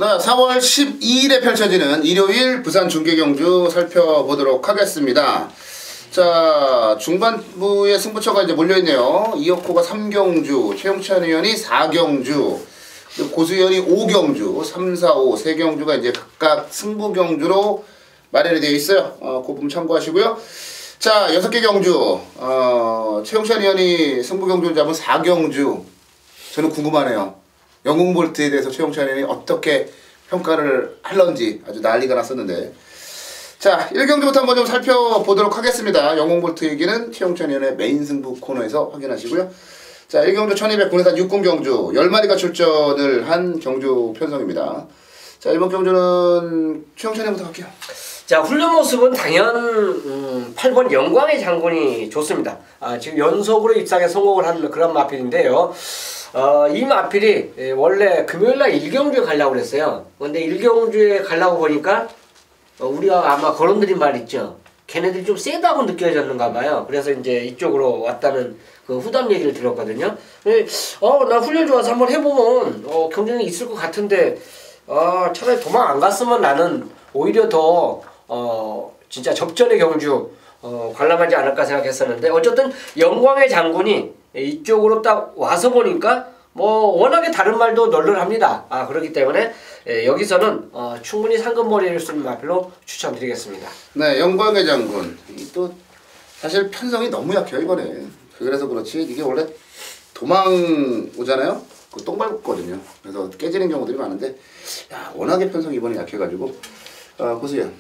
네, 4월 12일에 펼쳐지는 일요일 부산 중계경주 살펴보도록 하겠습니다. 자, 중반부에 승부처가 이제 몰려있네요. 이혁호가 3경주, 최용찬 의원이 4경주, 고수현이 5경주, 3, 4, 5, 3경주가 이제 각각 승부경주로 마련이 되어 있어요. 그 부분 참고하시고요. 자, 6개 경주, 최용찬 의원이 승부경주를 잡은 4경주, 저는 궁금하네요. 영웅볼트에 대해서 최용찬 의원이 어떻게 평가를 할런지 아주 난리가 났었는데, 자, 1경주부터 한번 좀 살펴보도록 하겠습니다. 영웅볼트 얘기는 최용찬 의원의 메인 승부 코너에서 확인하시고요. 자, 1경주 1200 군의산 육군 경주 10마리가 출전을 한 경주 편성입니다. 자, 이번 경주는 최용찬 의원부터 갈게요. 자, 훈련 모습은 당연 8번 영광의 장군이 좋습니다. 지금 연속으로 입상에 성공을 한 그런 마필인데요. 이 마필이 원래 금요일날 1경주에 가려고 그랬어요. 근데 1경주에 가려고 보니까 우리가 아마 거론드린 말 있죠. 걔네들이 좀 세다고 느껴졌는가 봐요. 그래서 이제 이쪽으로 왔다는 그 후담 얘기를 들었거든요. 나 훈련 좋아서 한번 해보면 경쟁이 있을 것 같은데 차라리 도망 안 갔으면 나는 오히려 더 진짜 접전의 경주 관람하지 않을까 생각했었는데, 어쨌든 영광의 장군이 이쪽으로 딱 와서 보니까 워낙에 다른 말도 널널합니다. 그렇기 때문에 여기서는 충분히 상금머리를 쓰는 마필로 추천드리겠습니다. 네, 영광의 장군. 또 사실 편성이 너무 약해요 이번에. 그래서 그렇지 이게 원래 도망 오잖아요. 그 똥 밟거든요. 그래서 깨지는 경우들이 많은데, 야, 워낙에 편성이 이번에 약해가지고. 고수현.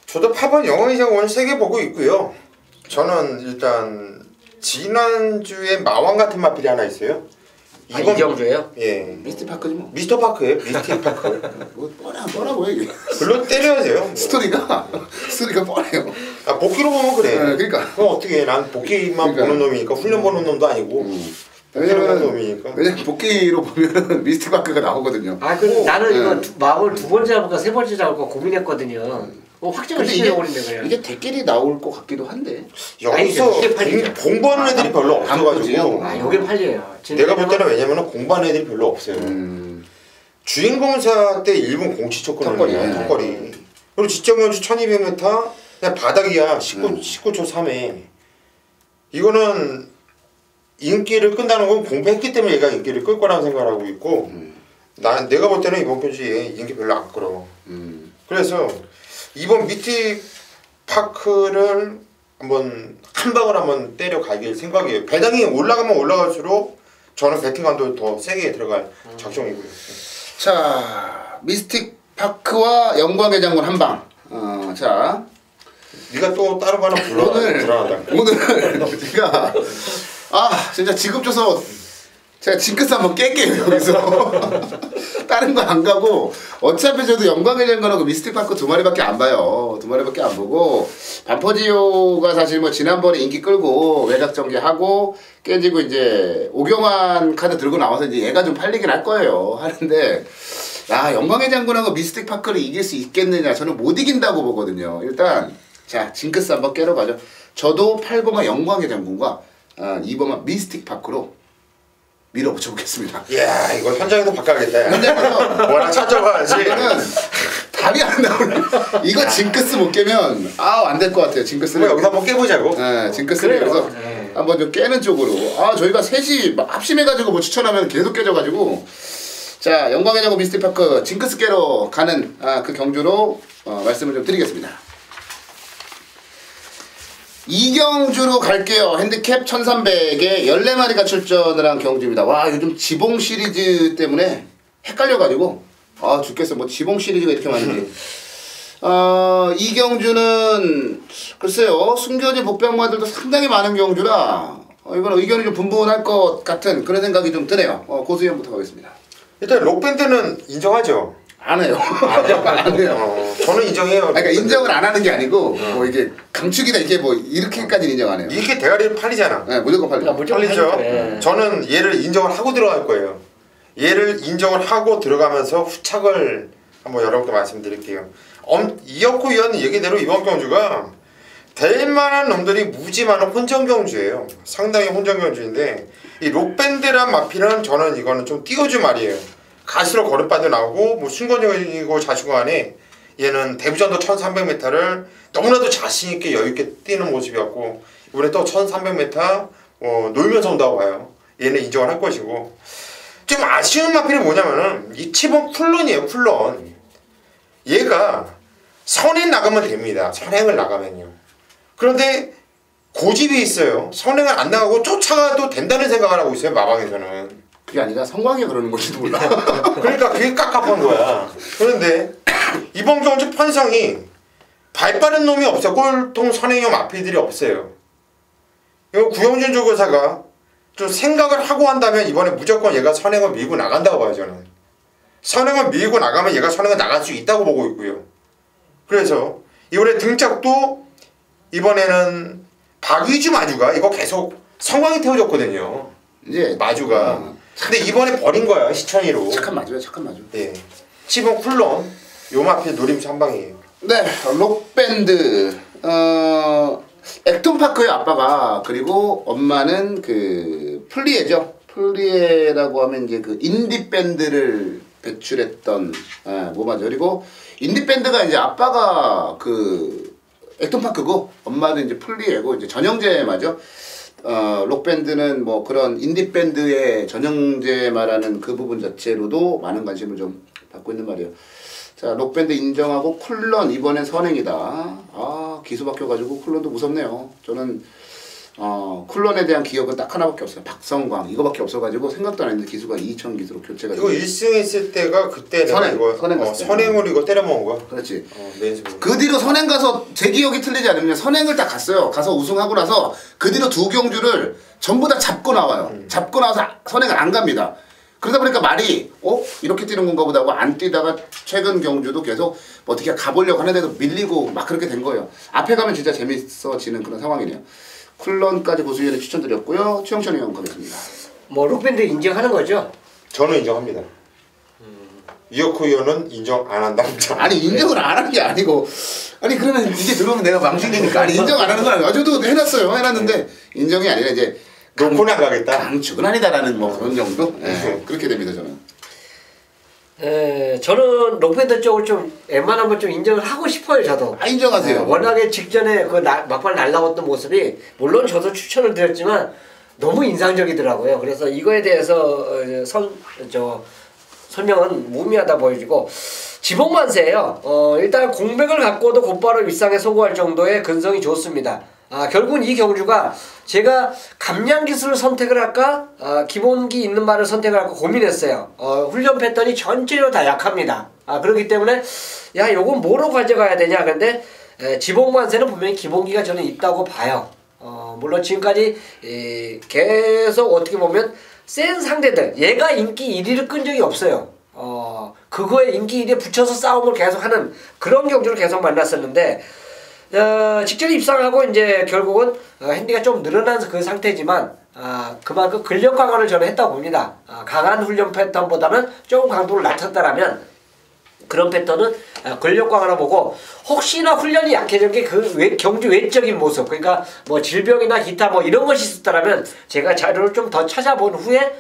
저도 8번 영광의 장군 3개 보고 있고요. 저는 일단 지난주에 마왕 같은 마필이 하나 있어요. 이번 경주예요? 예. 미스터 파크지 뭐. 미스터 파크예요. 미스터 파크. 뭐 뻔하 보여 이게. 글로 때려야 돼요. 뭐. 스토리가 뻔해요. 복귀로 보면 그래. 네, 그러니까. 그럼 어떻게 해? 난 복귀만 보는 놈이니까 훈련 보는 놈도 아니고. 왜냐면 복귀로 보면 미스터 파크가 나오거든요. 나는 이거 마을 2번째 잡을까 3번째 잡을까 고민했거든요. 확정을 시켜버린대 그냥. 이게 대끼리 나올 것 같기도 한데. 여기서 공부하는 애들이 별로 없어가지고. 여기 팔려요. 내가 볼 때는 왜냐면 공부하는 애들이 별로 없어요. 주인공사 때 일본 공치 쳤거든요. 턱걸이. 그리고 지정연주 1200m 그냥 바닥이야. 19초 3회. 이거는 인기를 끈다는 건 공부했기 때문에 얘가 인기를 끌 거라고 생각하고 있고, 내가 볼 때는 이번 경주에 인기 별로 안 끌어. 그래서 이번 미스틱 파크를 한번 한 방을 한번 때려가길 생각이에요. 배당이 올라가면 올라갈수록 저는 배팅감도 더 세게 들어갈 작정이고요. 자, 미스틱 파크와 영광의 장군 한 방. 자, 네가 또 다른 거 하나 불러놔. 오늘 제가 진짜 지급 줘서 제가 징크스 한번 깰게요 여기서. 다른 거 안 가고, 어차피 저도 영광의 장군하고 미스틱 파크 2마리밖에 안 봐요. 2마리밖에 안 보고, 반포지오가 사실 뭐 지난번에 인기 끌고 외곽 전개하고 깨지고 이제 오경환 카드 들고 나와서 이제 얘가 좀 팔리긴 할 거예요. 하는데, 영광의 장군하고 미스틱 파크를 이길 수 있겠느냐, 저는 못 이긴다고 보거든요. 일단 자, 징크스 한번 깨러 가죠. 저도 8번가 영광의 장군과 2번가 미스틱 파크로 밀어붙여 보겠습니다. 이야, 이거 현장에서 바꿔야겠다. 현장에서 뭐라 찾아봐야지. 이거는 답이 안 나오네. 이거 징크스 못 깨면 안 될 것 같아요. 징크스를 여기서 한번 깨보자고. 네, 징크스를 그래서 한번 좀 깨는 쪽으로. 저희가 셋이 합심해가지고 뭐 추천하면 계속 깨져가지고. 자, 영광의 장군 미스틱 파크 징크스 깨러 가는 그 경주로 말씀을 좀 드리겠습니다. 이경주로 갈게요. 핸디캡 1300에 14마리가 출전을 한 경주입니다. 와, 요즘 지봉 시리즈 때문에 헷갈려가지고 죽겠어. 뭐 지봉 시리즈가 이렇게 많은지. 이 경주는 글쎄요, 숨겨진 복병마들도 상당히 많은 경주라 이건 의견이 좀 분분할 것 같은 그런 생각이 좀 드네요. 고수현부터 가겠습니다. 일단 록밴드는 인정하죠. 안 해요. 안 해요. 저는 인정해요. 그러니까 인정을 안 하는 게 아니고 뭐 이게 강축이다 이게 뭐 이렇게까지는 인정 안 해요. 이게 대가리를 팔리잖아. 네, 무조건 팔려. 팔리죠. 저는 얘를 인정을 하고 들어갈 거예요. 얘를 인정을 하고 들어가면서 후착을 한번 여러분께 말씀드릴게요. 이혁호 의원 얘기대로 이번 경주가 될 만한 놈들이 무지 많은 혼전 경주예요. 상당히 혼전 경주인데 이 록밴드란 마피는 저는 이거는 좀 띄워줄 말이에요. 갈수록 걸음바도 나오고 뭐 순간적이고 자신간에 얘는 데뷔전도 1300m를 너무나도 자신있게 여유있게 뛰는 모습이었고 이번에 또 1300m 놀면서 온다고 봐요. 얘는 인정을 할 것이고 좀 아쉬운 마필이 뭐냐면은 이 치본 쿨런이에요. 쿨런 얘가 선행 나가면 됩니다. 선행을 나가면요. 그런데 고집이 있어요. 선행을 안 나가고 쫓아가도 된다는 생각을 하고 있어요. 마방에서는. 그게 아니라 성광이 그러는 걸지도 몰라. 그러니까 그게 깝깝한 거야. 그런데 이번 경주 편성이 발 빠른 놈이 없어. 꼴통 선행형 마필들이 없어요. 이거 구영준 조교사가 좀 생각을 하고 한다면 이번에 무조건 얘가 선행을 밀고 나간다고 봐요. 저는. 선행을 밀고 나가면 얘가 선행을 나갈 수 있다고 보고 있고요. 그래서 이번에 등짝도 이번에는 박위주 마주가 이거 계속 성광이 태워줬거든요. 이제 마주가. 근데 이번에 버린 거야. 시천이로. 착한 마주야, 착한 마주. 네. 치본 쿨런 요 마필 노림수 한 방이에요. 네, 록밴드. 액톤파크의 아빠가 그리고 엄마는 그 플리에죠. 플리에라고 하면 이제 그 인디 밴드를 배출했던 뭐 맞아. 그리고 인디 밴드가 이제 아빠가 그 액톤파크고 엄마는 이제 플리에고 이제 전형제 맞아. 록밴드는 뭐 그런 인디 밴드의 전형제 말하는 그 부분 자체로도 많은 관심을 좀 받고 있는 말이에요. 자, 록밴드 인정하고 쿨런 이번엔 선행이다. 아, 기수 바뀌어가지고 쿨런도 무섭네요. 저는 쿨런에 대한 기억은 딱 하나밖에 없어요. 박성광 이거밖에 없어가지고 생각도 안 했는데 기수가 2000 기수로 교체가 이거 1승 했을 때가 그때 선행, 이거 선행으로 이거 때려먹은 거야. 그렇지. 맨손으로. 그 뒤로 선행 가서 제 기억이 틀리지 않으면 선행을 딱 갔어요. 가서 우승하고 나서 그 뒤로 두 경주를 전부 다 잡고 나와요. 잡고 나와서 선행을 안 갑니다. 그러다 보니까 말이 이렇게 뛰는 건가 보다 하고 안 뛰다가 최근 경주도 계속 어떻게 가보려고 하는데도 밀리고 막 그렇게 된 거예요. 앞에 가면 진짜 재밌어지는 그런 상황이네요. 쿨런까지 고수위원회 추천드렸고요. 최영찬 의원 가겠습니다. 뭐 록밴드 인정하는 거죠? 저는 인정합니다. 이혁호 의원은 인정 안 한답니다. 아니 인정을 안 하는 게 아니고 아니 그러면 이제 들어오면 내가 망신이니까 아니 인정 안 하는 건 아니고 어제도 해놨는데 인정이 아니라 이제 놓고는 안 가겠다. 강축은 아니다라는 뭐 그런 정도? 그렇게 됩니다 저는. 저는 록밴드 쪽을 좀 웬만하면 좀 인정을 하고 싶어요. 저도. 아 인정하세요. 워낙에 직전에 그 막판 날라왔던 모습이 물론 저도 추천을 드렸지만 너무 인상적이더라고요. 그래서 이거에 대해서 설명은 무의미하다 보여지고 지복만세예요. 일단 공백을 갖고도 곧바로 윗상에 성공할 정도의 근성이 좋습니다. 결국은 이 경주가 제가 감량 기술을 선택을 할까 기본기 있는 말을 선택을 할까 고민했어요. 훈련 패턴이 전체로 다 약합니다. 그렇기 때문에 야 요건 뭐로 가져가야 되냐. 근데 지복만세는 분명히 기본기가 저는 있다고 봐요. 물론 지금까지 계속 어떻게 보면 센 상대들 얘가 인기 1위를 끈 적이 없어요. 그거에 인기 1위에 붙여서 싸움을 계속하는 그런 경주를 계속 만났었는데 직전에 입상하고 이제 결국은 핸디가 좀 늘어난 그 상태지만 그만큼 근력 강화를 저는 했다고 봅니다. 강한 훈련 패턴보다는 조금 강도를 낮췄다라면 그런 패턴은 근력 강화로 보고 혹시나 훈련이 약해진 게 그 경주 외적인 모습 그러니까 뭐 질병이나 기타 뭐 이런 것이 있었다면 제가 자료를 좀 더 찾아본 후에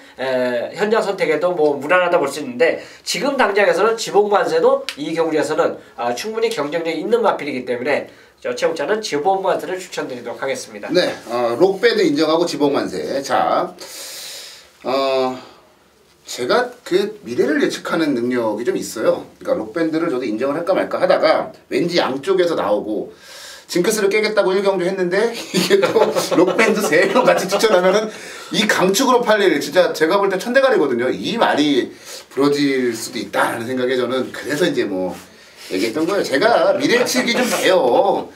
현장 선택에도 뭐 무난하다 볼 수 있는데 지금 당장에서는 지복만세도 이 경주에서는 충분히 경쟁력이 있는 마필이기 때문에 최영찬은 지복만세를 추천드리도록 하겠습니다. 네, 록밴드 인정하고 지복만세. 자, 제가 그 미래를 예측하는 능력이 좀 있어요. 그러니까 록밴드를 저도 인정을 할까 말까 하다가 왠지 양쪽에서 나오고 징크스를 깨겠다고 1경주 했는데 이게 또 록밴드 3명 같이 추천하면은 이 강축으로 팔릴 진짜 제가 볼 때 천대가리거든요. 이 말이 부러질 수도 있다라는 생각에 저는 그래서 이제 뭐 얘기했던 거예요. 제가 미래 예측이 좀 돼요.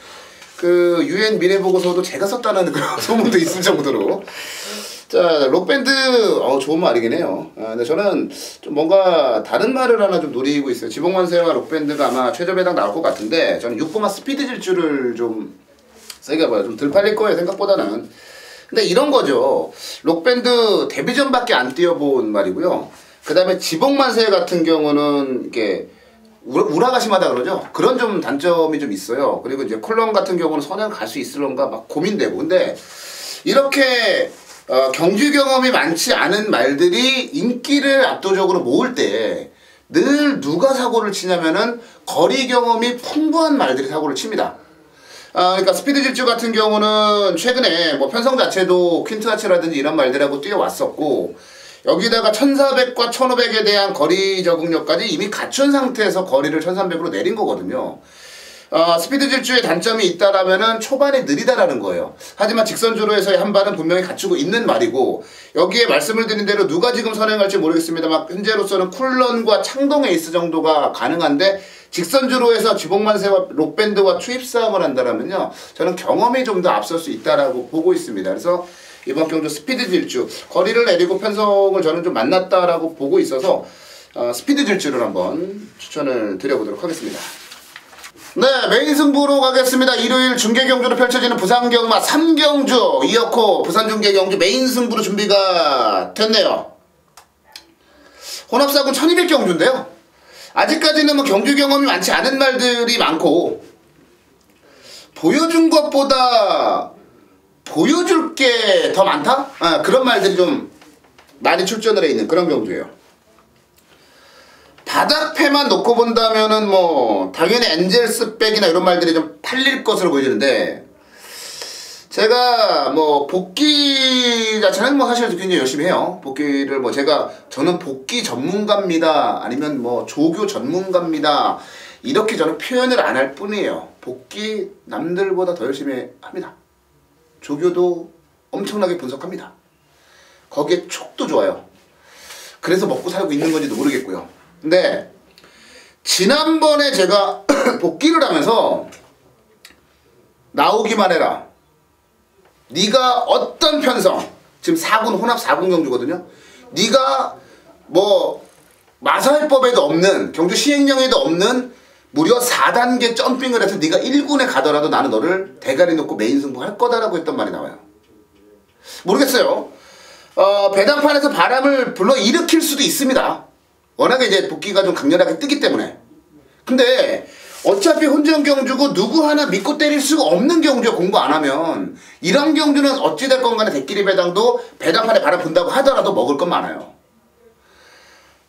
그 UN 미래 보고서도 제가 썼다는 그런 소문도 있을 정도로. 자, 록밴드 좋은 말이긴 해요. 근데 저는 좀 뭔가 다른 말을 하나 좀 노리고 있어요. 지복만세와 록밴드가 아마 최저배당 나올 것 같은데 저는 6코마 스피드 질주를 좀 세게 봐요. 좀 덜 팔릴 거예요 생각보다는. 근데 이런 거죠. 록밴드 데뷔전밖에 안 뛰어본 말이고요. 그 다음에 지복만세 같은 경우는 이렇게 우라가 심하다 그러죠. 그런 좀 단점이 좀 있어요. 그리고 이제 콜런 같은 경우는 선행 갈 수 있을런가 막 고민되고. 근데 이렇게 경주 경험이 많지 않은 말들이 인기를 압도적으로 모을 때 늘 누가 사고를 치냐면은 거리 경험이 풍부한 말들이 사고를 칩니다. 그러니까 스피드 질주 같은 경우는 최근에 뭐 편성 자체도 퀸트 하츠라든지 이런 말들하고 뛰어왔었고, 여기다가 1400과 1500에 대한 거리 적응력까지 이미 갖춘 상태에서 거리를 1300으로 내린 거거든요. 스피드 질주의 단점이 있다라면은 초반에 느리다라는 거예요. 하지만 직선주로에서의 한 발은 분명히 갖추고 있는 말이고, 여기에 말씀을 드린 대로 누가 지금 선행할지 모르겠습니다만 현재로서는 쿨런과 창동 에이스 정도가 가능한데, 직선주로에서 지복만세와 록밴드와 추입 싸움을 한다라면요, 저는 경험이 좀 더 앞설 수 있다라고 보고 있습니다. 그래서 이번 경주 스피드 질주, 거리를 내리고 편성을 저는 좀 만났다라고 보고 있어서 스피드 질주를 한번 추천을 드려보도록 하겠습니다. 네, 메인 승부로 가겠습니다. 일요일 중계경주로 펼쳐지는 부산경마 3경주 이어코 부산중계경주 메인 승부로 준비가 됐네요. 혼합사군 1200경주인데요. 아직까지는 뭐 경주 경험이 많지 않은 말들이 많고, 보여준 것보다 보여줄 게 더 많다? 그런 말들이 좀 많이 출전을 해 있는 그런 경주예요. 바닥패만 놓고 본다면은 뭐 당연히 엔젤스 백이나 이런 말들이 좀 팔릴 것으로 보이는데, 제가 뭐 복귀 자체는 뭐 사실 굉장히 열심히 해요. 복귀를 뭐 저는 복귀 전문가입니다, 아니면 뭐 조교 전문가입니다, 이렇게 저는 표현을 안 할 뿐이에요. 복귀 남들보다 더 열심히 합니다. 조교도 엄청나게 분석합니다. 거기에 촉도 좋아요. 그래서 먹고 살고 있는 건지도 모르겠고요. 근데 지난번에 제가 복귀를 하면서 나오기만 해라, 네가 어떤 편성, 지금 4군 혼합 4군 경주거든요, 네가 뭐 마사회법에도 없는, 경주 시행령에도 없는 무려 4단계 점핑을 해서 네가 1군에 가더라도 나는 너를 대가리 놓고 메인 승부 할 거다라고 했던 말이 나와요. 모르겠어요. 배당판에서 바람을 불러 일으킬 수도 있습니다. 워낙에 이제 복귀가 좀 강렬하게 뜨기 때문에. 근데 어차피 혼전 경주고 누구 하나 믿고 때릴 수가 없는 경주에 공부 안 하면, 이런 경주는 어찌됐건 간에 대끼리 배당도 배당판에 바람 분다고 하더라도 먹을 건 많아요.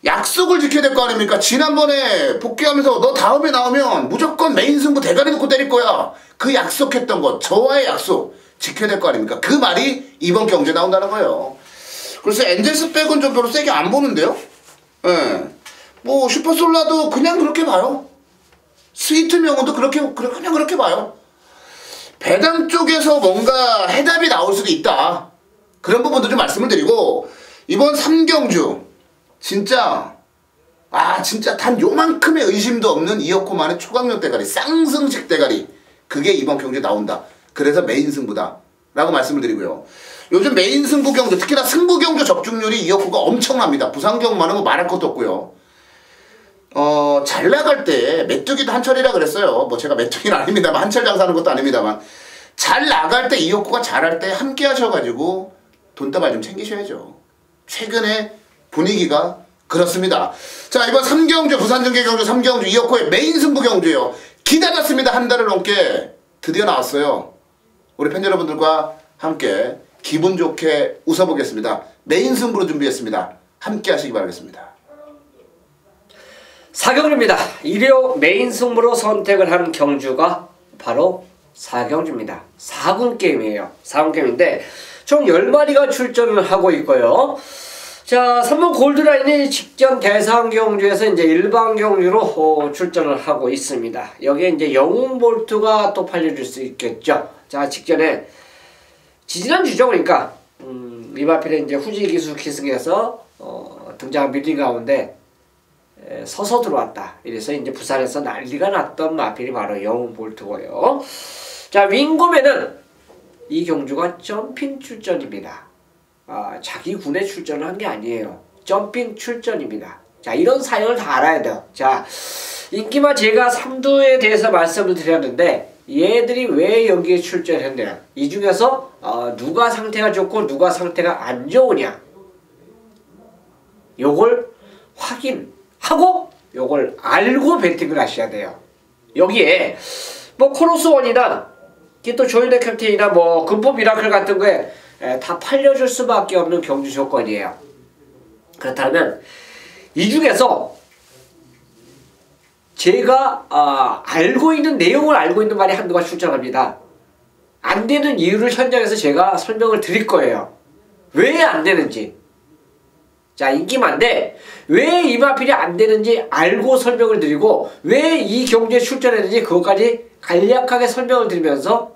약속을 지켜야 될 거 아닙니까? 지난번에 복귀하면서 너 다음에 나오면 무조건 메인 승부 대가리 놓고 때릴 거야, 그 약속했던 것, 저와의 약속 지켜야 될 거 아닙니까? 그 말이 이번 경주에 나온다는 거예요. 그래서 엔젤스 백은 좀 별로 세게 안 보는데요. 예. 뭐 슈퍼솔라도 그냥 그렇게 봐요. 스위트 명호도 그냥 그렇게 봐요. 배당 쪽에서 뭔가 해답이 나올 수도 있다, 그런 부분도 좀 말씀을 드리고, 이번 3경주 진짜 단 요만큼의 의심도 없는 이어코만의 초강력 대가리, 쌍승식 대가리, 그게 이번 경주에 나온다. 그래서 메인 승부다 라고 말씀을 드리고요. 요즘 메인 승부 경주, 특히나 승부 경주 적중률이 이어코가 엄청납니다. 부산경마는 뭐 말할 것도 없고요. 잘 나갈 때 메뚜기도 한철이라 그랬어요. 뭐 제가 메뚜기는 아닙니다만, 한철 장사하는 것도 아닙니다만, 잘 나갈 때 이어코가 잘할 때 함께 하셔가지고 돈다발 좀 챙기셔야죠. 최근에 분위기가 그렇습니다. 자, 이번 3경주 부산중계경주 3경주 이어코의 메인 승부 경주예요. 기다렸습니다. 한 달을 넘게 드디어 나왔어요. 우리 팬 여러분들과 함께 기분 좋게 웃어보겠습니다. 메인 승부로 준비했습니다. 함께 하시기 바라겠습니다. 4경주입니다. 일요 메인 승부로 선택을 한 경주가 바로 4경주입니다. 4군 게임이에요. 4군 게임인데 총 10마리가 출전을 하고 있고요. 자, 3번 골드라인이 직전 대상 경주에서 이제 일반 경주로 출전을 하고 있습니다. 여기에 이제 영웅 볼트가 또 팔려줄 수 있겠죠. 자, 직전에 지지난주죠. 그러니까 이마필에 이제 후지 기수 기승에서 등장 밀린 가운데 서서 들어왔다. 이래서 이제 부산에서 난리가 났던 마필이 바로 영웅 볼트고요. 자, 윙곰에는 이 경주가 점핑 출전입니다. 자기 군에 출전을 한 게 아니에요. 점핑 출전입니다. 자, 이런 사연을 다 알아야 돼요. 자, 인기마 제가 3두에 대해서 말씀을 드렸는데 얘들이 왜 여기에 출전했냐, 이 중에서 누가 상태가 좋고 누가 상태가 안 좋으냐, 요걸 확인하고 요걸 알고 배팅을 하셔야 돼요. 여기에 뭐 코로스원이나 또 조인의 캡틴이나 뭐 금포 미라클 같은 거에 다 팔려줄 수밖에 없는 경주 조건이에요. 그렇다면 이 중에서 제가 알고 있는 내용을 알고 있는 말이 한두 가지 출전합니다. 안 되는 이유를 현장에서 제가 설명을 드릴 거예요. 왜 안 되는지. 자, 인기만데 왜 이 마필이 안 되는지 알고 설명을 드리고 왜 이 경주에 출전했는지 그것까지 간략하게 설명을 드리면서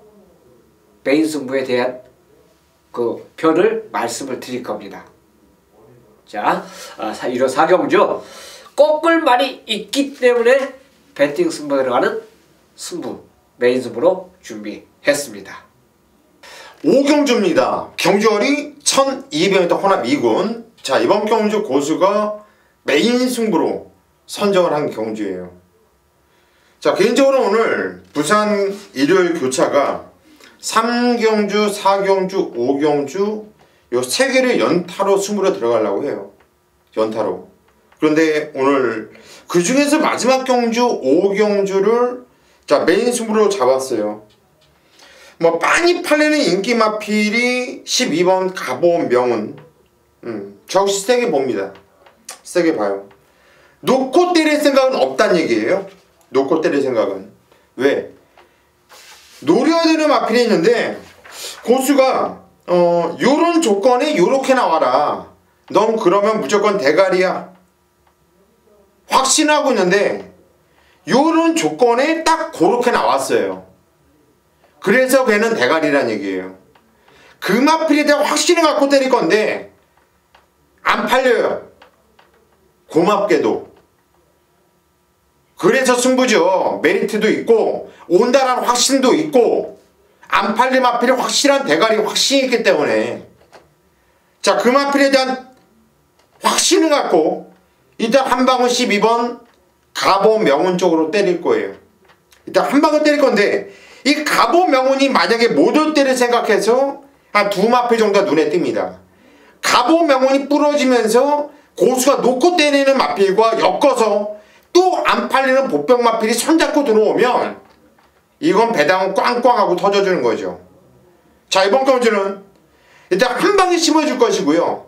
메인 승부에 대한 그 별을 말씀을 드릴 겁니다. 자, 1호 4경주 꺾을 말이 있기 때문에 배팅 승부에 들어가는 승부 메인 승부로 준비했습니다. 5경주입니다. 경주월이 1200m 혼합 2군. 자, 이번 경주 고수가 메인 승부로 선정을 한 경주예요. 자, 개인적으로 오늘 부산 일요일 교차가 3경주, 4경주, 5경주 요 3개를 연타로 승부로 들어가려고 해요. 연타로. 그런데 오늘 그 중에서 마지막 경주 5경주를 자 메인 승부로 잡았어요. 뭐 많이 팔리는 인기 마필이 12번 가보온 명운. 저 혹시 세게 봅니다. 세게 봐요. 놓고 때릴 생각은 없단 얘기예요. 놓고 때릴 생각은. 왜? 노려야 되는 마필이 있는데 고수가 요런 조건에 요렇게 나와라. 넌 그러면 무조건 대가리야. 확신하고 있는데 요런 조건에 딱 그렇게 나왔어요. 그래서 걔는 대가리란 얘기예요. 그 마필에 대한 확신을 갖고 때릴 건데 안 팔려요. 고맙게도. 그래서 승부죠. 메리트도 있고 온다라는 확신도 있고 안 팔릴 마필이 확실한 대가리 확신이 있기 때문에 자, 그 마필에 대한 확신을 갖고 일단 한 방울 12번 가보 명운 쪽으로 때릴 거예요. 일단 한 방울 때릴 건데 이 가보 명운이 만약에 못 올 때를 생각해서 한 두 마필 정도 눈에 띕니다. 가보 명운이 부러지면서 고수가 놓고 때리는 마필과 엮어서 또 안 팔리는 보병 마필이 손잡고 들어오면 이건 배당은 꽝꽝하고 터져주는 거죠. 자, 이번 경주는 일단 한 방에 심어줄 것이고요.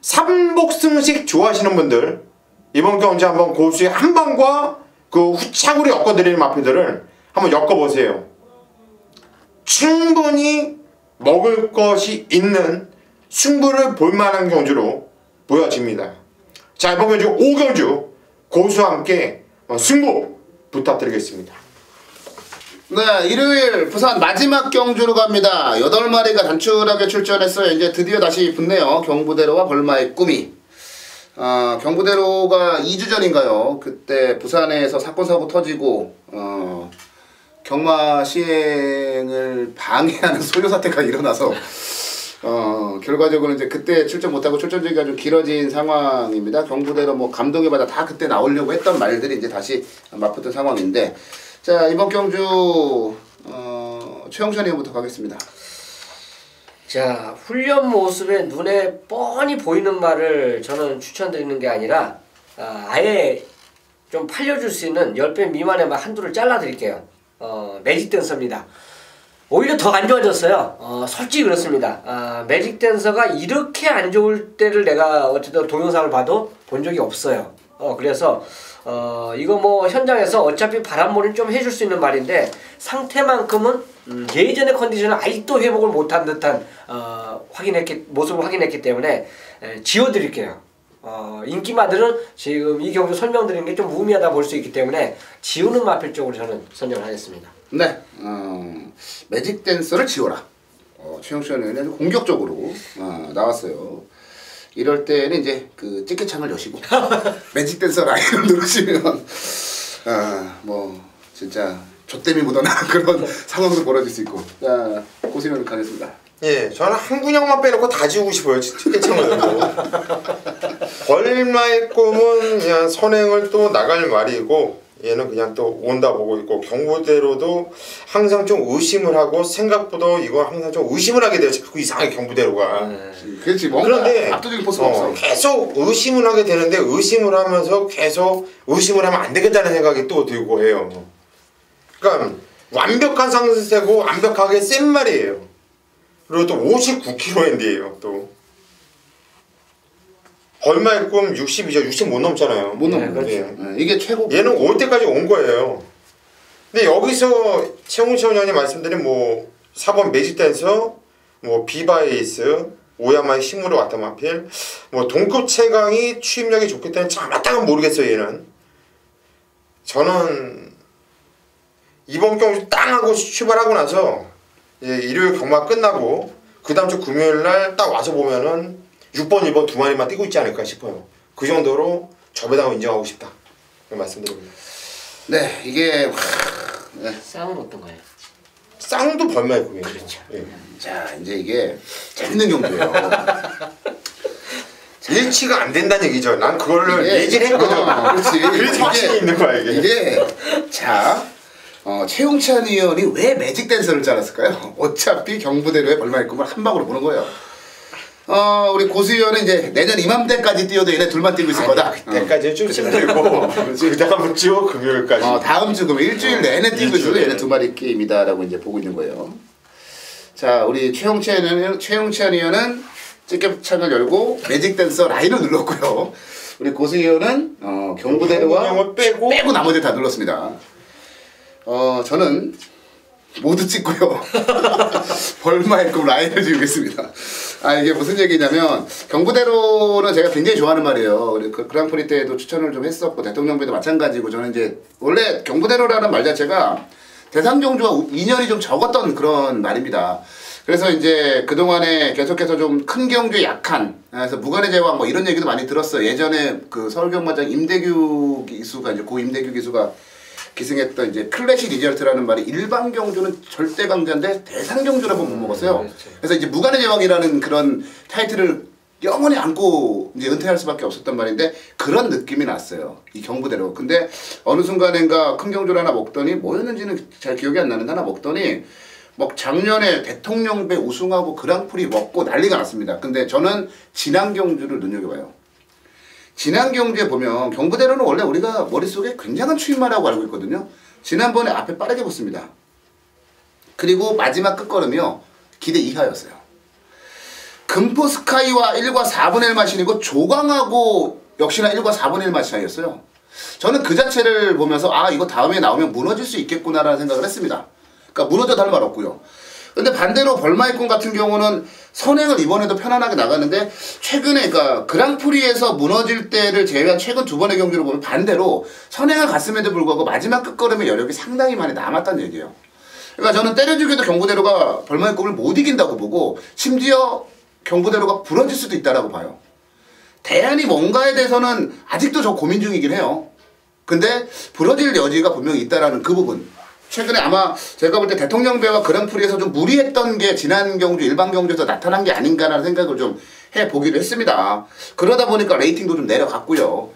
삼복승식 좋아하시는 분들 이번 경주 한번 고수의 한 방과 그 후착으로 엮어드리는 마필들을 한번 엮어보세요. 충분히 먹을 것이 있는 승부를 볼만한 경주로 보여집니다. 자, 이번 경주 5경주 고수와 함께 승부 부탁드리겠습니다. 네, 일요일 부산 마지막 경주로 갑니다. 8마리가 단출하게 출전했어요. 이제 드디어 다시 붙네요. 경부대로와 벌마의 꿈이. 경부대로가 2주 전인가요? 그때 부산에서 사건 사고 터지고 경마 시행을 방해하는 소요 사태가 일어나서 결과적으로 이제 그때 출전 못하고 출전주기가 좀 길어진 상황입니다. 경부대로 뭐 감독에 받아 다 그때 나오려고 했던 말들이 이제 다시 맞붙은 상황인데, 자, 이번 경주 최영찬 의원부터 가겠습니다. 자, 훈련 모습에 눈에 뻔히 보이는 말을 저는 추천드리는 게 아니라 아예 좀 팔려줄 수 있는 10배 미만의 말 한두를 잘라드릴게요. 매직 댄서입니다. 오히려 더 안 좋아졌어요. 솔직히 그렇습니다. 매직 댄서가 이렇게 안 좋을 때를 내가 어쨌든 동영상을 봐도 본 적이 없어요. 그래서 이거 뭐 현장에서 어차피 바람몰이는 좀 해줄 수 있는 말인데 상태만큼은 예전의 컨디션을 아직도 회복을 못한 듯한 모습을 확인했기 때문에 지워드릴게요. 인기마들은 지금 이 경주 설명드리는 게 좀 무의미하다 볼 수 있기 때문에 지우는 마필 쪽으로 저는 선정을 하겠습니다. 네, 매직 댄서를 지워라. 최영찬 의원은 공격적으로 나왔어요. 이럴 때는 이제 그 찌개창을 여시고 매직 댄서 라인을 누르시면 뭐 진짜 좆땜이 묻어나는 그런 상황도 벌어질 수 있고. 자, 고수님 가겠습니다. 예, 저는 한 군형만 빼놓고 다 지우고 싶어요. 찌개창을. 벌마의 꿈은 그냥 선행을 또 나갈 말이고 얘는 그냥 또 온다 보고 있고 경부대로도 항상 좀 의심을 하고 생각보다 이거 항상 좀 의심을 하게 돼요. 자꾸 이상하게 경부대로가. 그렇지. 뭔가 그런데 압도적인 포스가 없어. 계속 의심을 하게 되는데 의심을 하면서 계속 의심을 하면 안 되겠다는 생각이 또 들고 해요. 그러니까 완벽한 상승세고 완벽하게 센 말이에요. 그리고 또 59kg인데요. 또 벌마의 꿈 60이죠. 60 못 넘잖아요. 못 넘는 그렇죠. 거죠. 이게 최고. 얘는 올 때까지 온 거예요. 근데 여기서 최홍철 의원이 말씀드린 뭐 4번 매직 댄서, 뭐 비바에이스, 오야마의 힘으로 왔다 마필, 뭐 동급 최강이 추임력이 좋기 때문에 참 맞다간 모르겠어요. 얘는 저는 이번 경주 땅 하고 출발하고 나서 일요일 경마 끝나고 그 다음 주 금요일 날 딱 와서 보면은 6번, 1번 두 마리만 뛰고 있지 않을까 싶어요. 그 정도로 저배당을 인정하고 싶다. 말씀드립니다. 네, 이게 네. 쌍은 어떤가요? 쌍도 벌마의 꿈이에요. 그렇죠. 예. 자, 이제 이게 재밌는 경주예요. 일치가 안 된다는 얘기죠. 난 그거를 예지를 했거든. 그렇지. 그래서 확신이 있는 거야 이게. 이게 자, 최용찬 의원이 왜 매직 댄서를 잘랐을까요? 어차피 경부대로의 벌마의 꿈을 한 방으로 보는 거예요. 우리 고수 의원은 이제 내년 이맘때까지 뛰어도 얘네 둘만 뛰고 있을 거다. 그때까지는 좀 힘들고 그 다음 주 금요일까지. 다음 주 금요일 일주일 내내 뛰고 있어도 얘네 두 마리 게임이다라고 이제 보고 있는 거예요. 자, 우리 최용찬 의원은 찌개창을 열고 매직 댄서 라인을 눌렀고요. 우리 고수 의원은 경부대로와 빼고 나머지 다 눌렀습니다. 저는 모두 찍고요. 벌마의 꿈 라인을 지우겠습니다. 이게 무슨 얘기냐면 경부대로는 제가 굉장히 좋아하는 말이에요. 우리 그랑프리 때도 추천을 좀 했었고 대통령배도 마찬가지고 저는 이제 원래 경부대로라는 말 자체가 대상경주와 인연이 좀 적었던 그런 말입니다. 그래서 이제 그동안에 계속해서 좀 큰 경주에 약한, 그래서 무관의 제왕 뭐 이런 얘기도 많이 들었어요. 예전에 그 서울경마장 임대규 기수가 이제 고 임대규 기수가 기승했던 이제 클래식 리절트라는 말이 일반 경주는 절대 강자인데 대상 경주를 한번 못 먹었어요. 그렇죠. 그래서 이제 무관의 제왕이라는 그런 타이틀을 영원히 안고 이제 은퇴할 수밖에 없었단 말인데 그런 느낌이 났어요. 이 경부대로. 근데 어느 순간인가 큰 경주를 하나 먹더니 뭐였는지는 잘 기억이 안 나는데 하나 먹더니 뭐 작년에 대통령배 우승하고 그랑프리 먹고 난리가 났습니다. 근데 저는 지난 경주를 눈여겨봐요. 지난 경주에 보면 경부대로는 원래 우리가 머릿속에 굉장한 추임말이라고 알고 있거든요. 지난번에 앞에 빠르게 붙습니다. 그리고 마지막 끝걸음이요. 기대 이하였어요. 금포 스카이와 1과 4분의 1 마신이고 조강하고 역시나 1과 4분의 1 마신 차이였어요. 저는 그 자체를 보면서 이거 다음에 나오면 무너질 수 있겠구나라는 생각을 했습니다. 그러니까 무너져도 할 말 없고요. 근데 반대로 벌마의 꿈 같은 경우는 선행을 이번에도 편안하게 나갔는데 최근에 그러니까 그랑프리에서 무너질 때를 제외한 최근 두 번의 경기를 보면 반대로 선행을 갔음에도 불구하고 마지막 끝걸음의 여력이 상당히 많이 남았다는 얘기예요. 그러니까 저는 때려주기도 경부대로가 벌마의 꿈을 못 이긴다고 보고 심지어 경부대로가 부러질 수도 있다라고 봐요. 대안이 뭔가에 대해서는 아직도 저 고민 중이긴 해요. 근데 부러질 여지가 분명히 있다라는 그 부분. 최근에 아마 제가 볼 때 대통령배와 그랑프리에서 좀 무리했던 게 지난 경주 일반 경주에서 나타난 게 아닌가라는 생각을 좀 해보기도 했습니다. 그러다 보니까 레이팅도 좀 내려갔고요.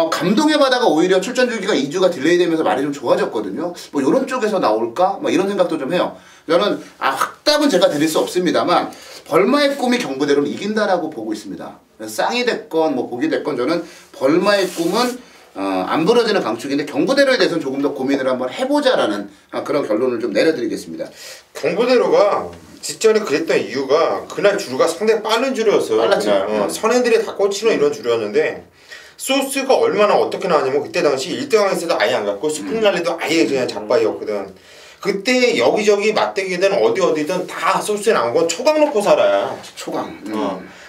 감동의 바다가 오히려 출전 주기가 2주가 딜레이 되면서 말이 좀 좋아졌거든요. 뭐 이런 쪽에서 나올까? 뭐 이런 생각도 좀 해요. 저는 확답은 제가 드릴 수 없습니다만 벌마의 꿈이 경부대로는 이긴다라고 보고 있습니다. 쌍이 됐건 뭐 복이 됐건 저는 벌마의 꿈은 안 부러지는 강축인데 경부대로에 대해서는 조금 더 고민을 한번 해보자라는 그런 결론을 좀 내려드리겠습니다. 경부대로가 직전에 그랬던 이유가 그날 주류가 상당히 빠른 주류였어요. 빨랐죠. 선행들이 다 꽂히는 이런 주류였는데 소스가 얼마나 어떻게 나왔냐면 그때 당시 1등항에서도 아예 안 갔고 스프링랄리도 아예 그냥 작바이였거든. 그때 여기저기 맞대기든 어디든 다 소스에 나온 건 초강 놓고 살아야. 초강.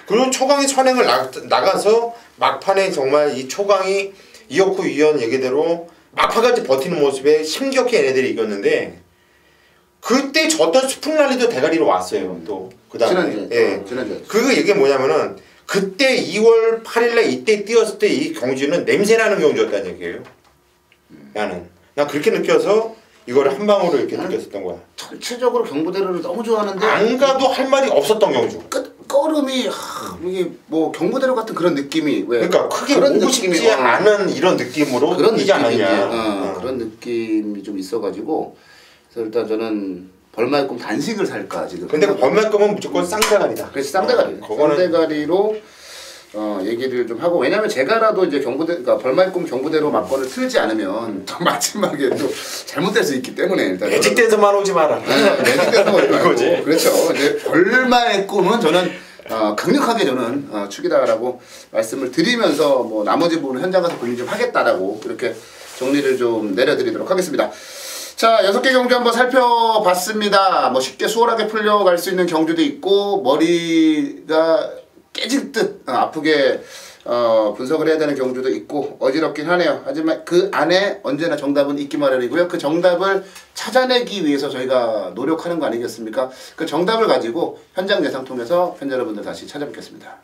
그리고 초강이 선행을 나가서 막판에 정말 이 초강이 이혁호 위원 얘기대로 막판까지 버티는 모습에 힘겹게 얘네들이 이겼는데 그때 졌던 스프링랄리도 대가리로 왔어요. 또 그다음에 지난주에. 그 얘기 뭐냐면은 그때 2월 8일날 이때 뛰었을 때 이 경주는 냄새나는 경주였다는 얘기예요. 난 그렇게 느껴서 이거를 한 방으로 이렇게 느꼈었던 거야. 전체적으로 경부대로를 너무 좋아하는데 안 가도 할 말이 없었던 경주. 끝걸음이 이게 뭐 경부대로 같은 그런 느낌이 왜 그러니까 크게 그런 오고 싶지 않은 이런 느낌으로 그런 뛰지 않았냐. 그런 느낌이 좀 있어가지고 그래서 일단 저는 벌마의 꿈 단식을 살까 지금. 근데 벌마의 꿈은 무조건 쌍대가리다. 그래서 쌍대가리. 그거는 쌍대가리로 얘기를 좀 하고 왜냐면 제가라도 이제 경부대 그러니까 벌마의 꿈 경부대로 막건을 틀지 않으면 또 마지막에 또 잘못될 수 있기 때문에 일단 매직돼서만 오지 마라. 매직돼서 오지 말고 그렇죠. 이제 벌마의 꿈은 저는 강력하게 저는 축이다라고 말씀을 드리면서 뭐 나머지 부분은 현장 가서 고민 좀 하겠다라고 이렇게 정리를 좀 내려드리도록 하겠습니다. 자, 6개 경주 한번 살펴봤습니다. 뭐 쉽게 수월하게 풀려갈 수 있는 경주도 있고 머리가 깨질 듯 아프게 분석을 해야 되는 경주도 있고 어지럽긴 하네요. 하지만 그 안에 언제나 정답은 있기 마련이고요. 그 정답을 찾아내기 위해서 저희가 노력하는 거 아니겠습니까? 그 정답을 가지고 현장 예상 통해서 팬 여러분들 다시 찾아뵙겠습니다.